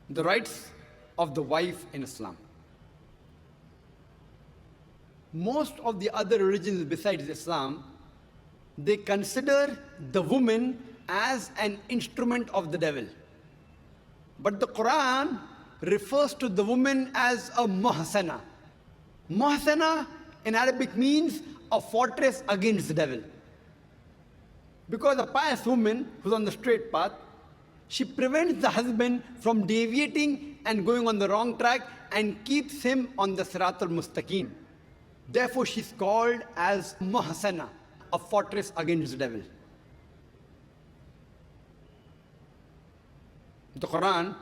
the rights of the wife in Islam. Most of the other religions besides Islam, they consider the woman as an instrument of the devil. But the Quran refers to the woman as a muhsana. Muhsana in Arabic means a fortress against the devil. Because a pious woman who's on the straight path, she prevents the husband from deviating and going on the wrong track and keeps him on the Sirat al-Mustaqim. Therefore, she's called as muhsana, a fortress against the devil. The Quran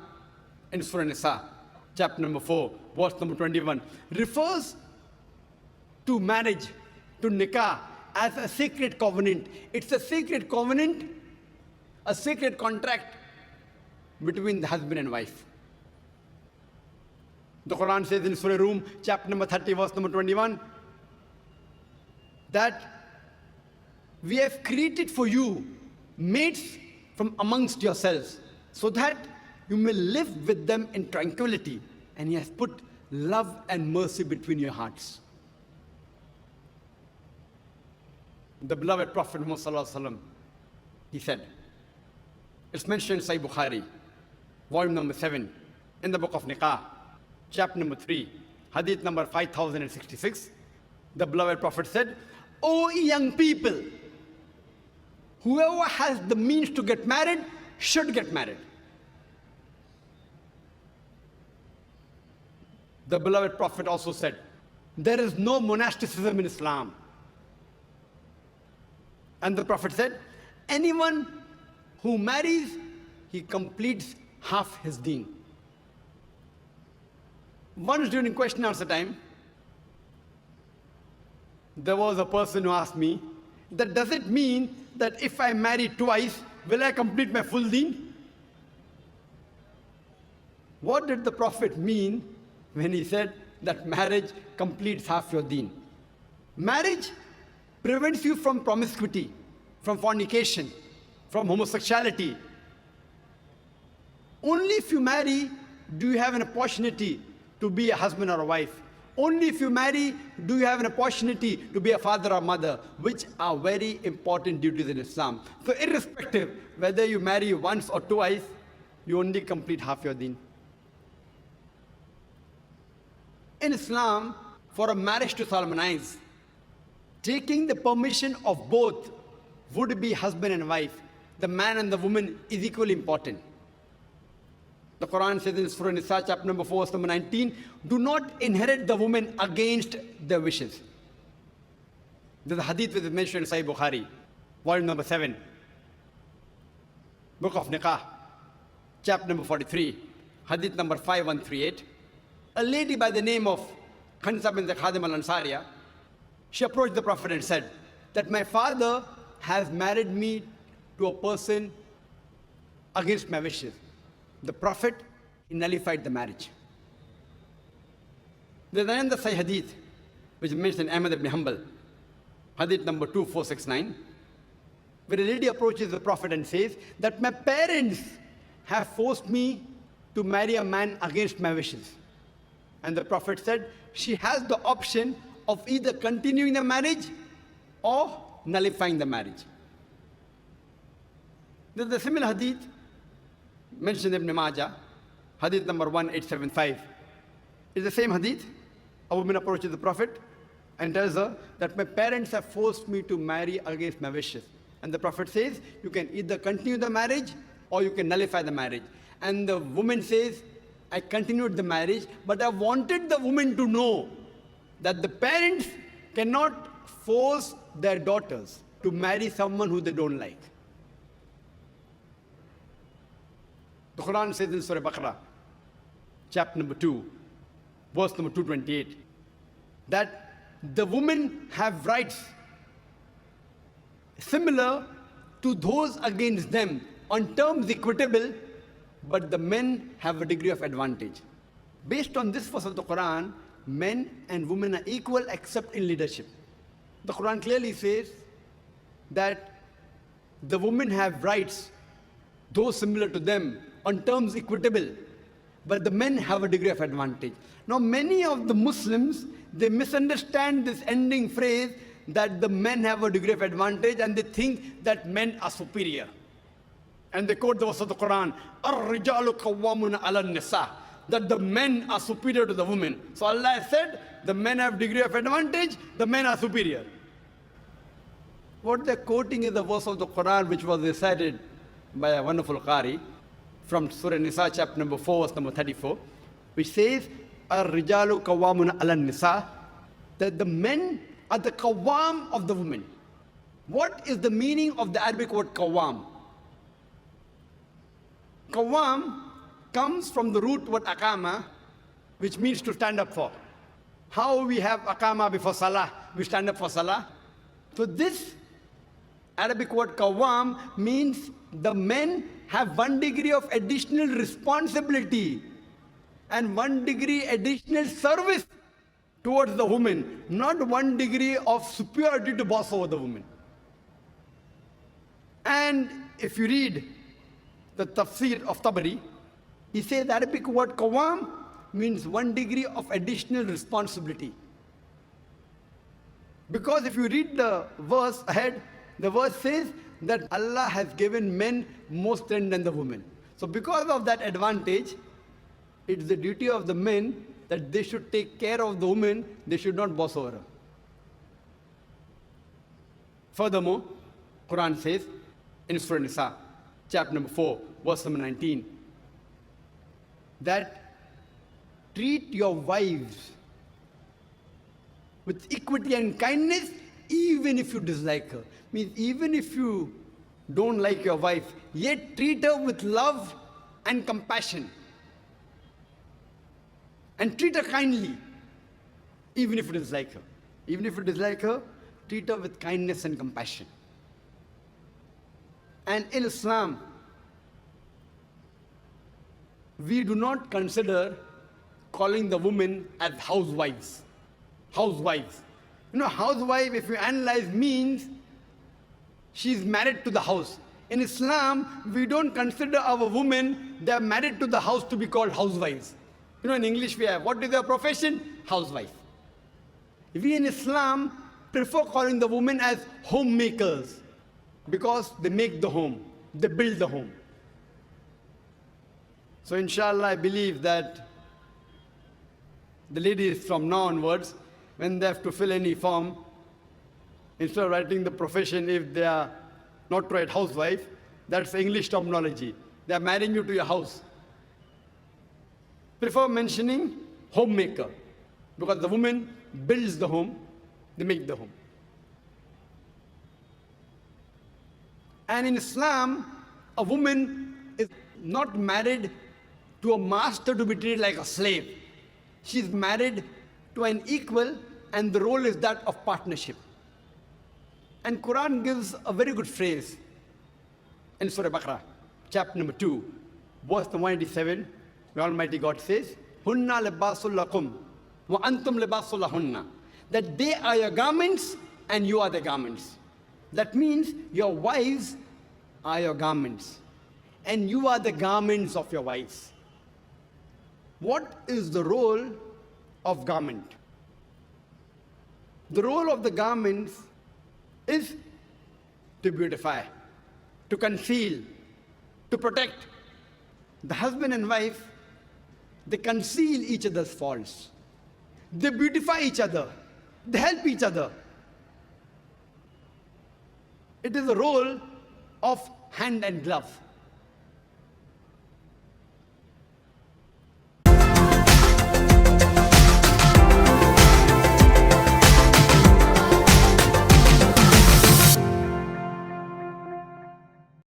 in Surah Nisa, chapter number 4, verse number 21, refers to marriage, to nikah, as a sacred covenant. It's a sacred covenant, a sacred contract between the husband and wife. The Quran says in Surah Rum, chapter number 30, verse number 21, that we have created for you mates from amongst yourselves, so that you may live with them in tranquility, and He has put love and mercy between your hearts. The beloved Prophet Muhammad Sallallahu Alaihi Wasallam, he said, it's mentioned in Sahih Bukhari, volume number 7, in the book of Nikah, chapter number 3, hadith number 5066. The beloved Prophet said, "O young people, whoever has the means to get married should get married." The beloved Prophet also said, there is no monasticism in Islam. And the Prophet said, anyone who marries, he completes half his deen. Once during question answer time, there was a person who asked me, that does it mean that if I marry twice, will I complete my full deen? What did the Prophet mean when he said that marriage completes half your deen? Marriage prevents you from promiscuity, from fornication, from homosexuality. Only if you marry do you have an opportunity to be a husband or a wife. Only if you marry do you have an opportunity to be a father or mother, which are very important duties in Islam. So irrespective whether you marry once or twice, you only complete half your deen. In Islam, for a marriage to solemnize, taking the permission of both would-be husband and wife, the man and the woman, is equally important. The Quran says in Surah Nisa, chapter number 4, verse number 19, do not inherit the woman against their wishes. There's a hadith which is mentioned in Sahih Bukhari, volume number 7, book of Nikah, chapter number 43, hadith number 5138. A lady by the name of Khansa bint Khadim al-Ansariya, she approached the Prophet and said that my father has married me to a person against my wishes. The Prophet, he nullified the marriage. There's another Sahih hadith which is mentioned in Ahmad ibn Hanbal, hadith number 2469, where a lady approaches the Prophet and says that my parents have forced me to marry a man against my wishes. And the Prophet said she has the option of either continuing the marriage or nullifying the marriage. There's a similar hadith mentioned in Ibn Majah, hadith number 1875. It's the same hadith. A woman approaches the Prophet and tells her that my parents have forced me to marry against my wishes. And the Prophet says, you can either continue the marriage or you can nullify the marriage. And the woman says, I continued the marriage, but I wanted the woman to know that the parents cannot force their daughters to marry someone who they don't like. The Quran says in Surah Baqarah, chapter number 2, verse number 228, that the women have rights similar to those against them on terms equitable, but the men have a degree of advantage. Based on this verse of the Quran, men and women are equal except in leadership. The Quran clearly says that the women have rights, those similar to them, on terms equitable, but the men have a degree of advantage. Now, many of the Muslims, they misunderstand this ending phrase that the men have a degree of advantage, and they think that men are superior. And they quote the verse of the Quran, "Ar-rijalu qawwamuna 'ala an-nisa," that the men are superior to the women. So Allah has said, the men have degree of advantage, the men are superior. What they're quoting is the verse of the Quran which was recited by a wonderful Qari from Surah Nisa, chapter number 4, verse number 34, which says, "Ar-rijalu qawwamuna 'ala an-nisa," that the men are the qawwam of the women. What is the meaning of the Arabic word qawwam? Qawwam comes from the root word aqama, which means to stand up for. How we have aqama before salah, we stand up for salah. So this Arabic word qawwam means the men have 1 degree of additional responsibility and 1 degree additional service towards the woman, not 1 degree of superiority to boss over the woman. And if you read the tafsir of Tabari, he says the Arabic word qawwam means 1 degree of additional responsibility. Because if you read the verse ahead, the verse says that Allah has given men more strength than the women. So because of that advantage, it's the duty of the men that they should take care of the woman, they should not boss over her. Furthermore, Quran says in Surah Nisa, chapter number 4, verse number 19, that treat your wives with equity and kindness, even if you dislike her. Means even if you don't like your wife, yet treat her with love and compassion. And treat her kindly, even if you dislike her. Even if you dislike her, treat her with kindness and compassion. And in Islam, we do not consider calling the women as housewives. Housewives. You know, housewife, if you analyze, means she's married to the house. In Islam, we don't consider our women, they are married to the house, to be called housewives. You know, in English we have, what is their profession? Housewife. We in Islam prefer calling the women as homemakers, because they make the home, they build the home. So inshallah, I believe that the ladies from now onwards, when they have to fill any form, instead of writing the profession, if they are not right housewife, that's English terminology. They are marrying you to your house. Prefer mentioning homemaker, because the woman builds the home, they make the home. And in Islam, a woman is not married to a master to be treated like a slave. She is married to an equal, and the role is that of partnership. And Quran gives a very good phrase in Surah Baqarah, chapter number 2, verse 187, where Almighty God says, "Hunna libasul lakum wa antum libasul lahunna," that they are your garments and you are the garments. That means your wives are your garments and you are the garments of your wives. What is the role of garment? The role of the garments is to beautify, to conceal, to protect. The husband and wife, they conceal each other's faults. They beautify each other. They help each other. It is the role of hand and glove.